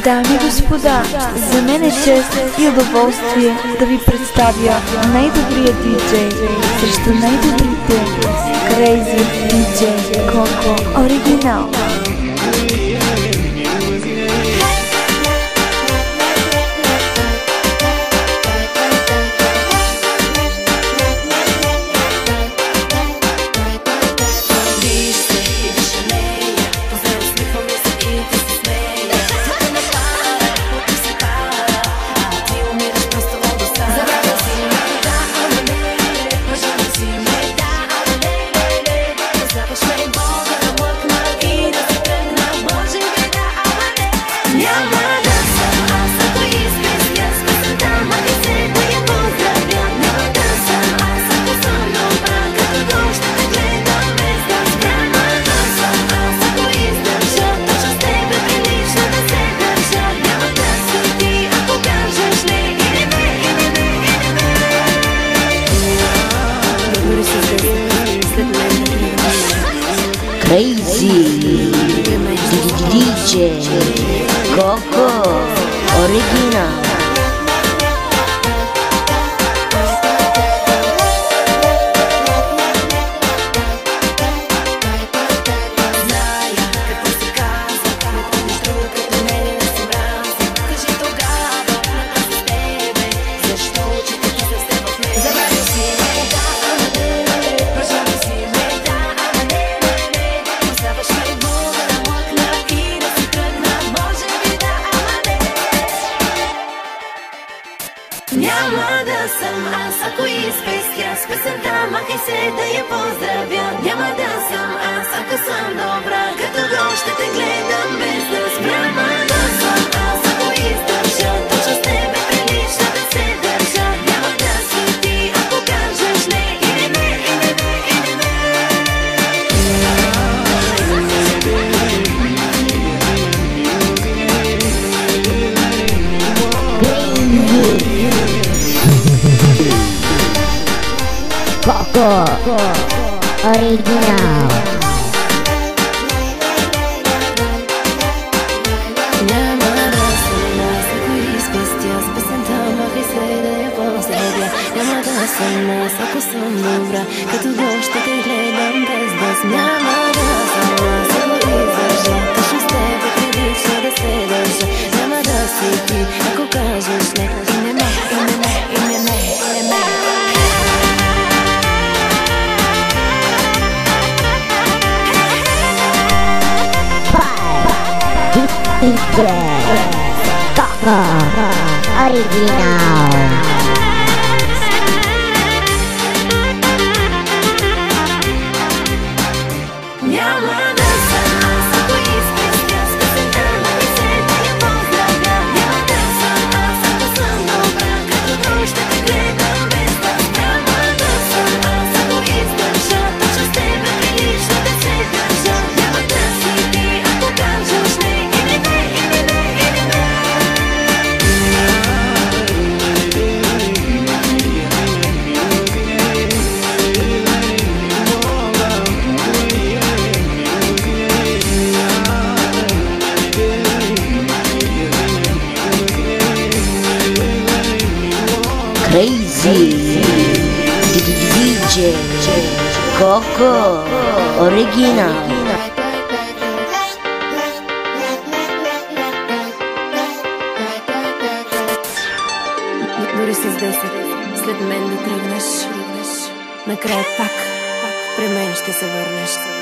Дами и господа, за мен е чест и удоволствие да ви представя най-добрия диджей срещу най-добрите Crazy DJ Coco Original. Crazy DJ Coco Original. Няма да съм аз, ако изпестя с песента, махай се да я поздравя. Няма да съм аз, ако съм добра, като гол ще те гледам без да спра. Няма да съм аз, ако издържа, точно с тебе прилича да се държа. Няма да си ти, ако кажеш не, или не, или не, или не. Coco Original. Няма да съм аз, ако изпестя с песента, махай се да я поздравя. Няма да съм аз, ако съм добра, като гол ще те гледам без да спра. Няма да съм аз, ако издържа, точно с тебе прилича да се държа. Няма да си ти, ако кажеш не, и не ме, и не ме, и не ме, и не ме. Coco Original. Няма да съм аз, ако изпестя с песента, махай се да я поздравя. Няма да съм аз, ако съм добра, като гол ще те гледам без да спра. Няма да съм аз, ако издържа, точно с тебе прилича да се държа. Няма да си ти, ако кажеш не, или не, или не, или не. Crazy DJ Coco Original. Дори с 10 след мен да тръгнеш, накрая пак при мен ще се върнеш.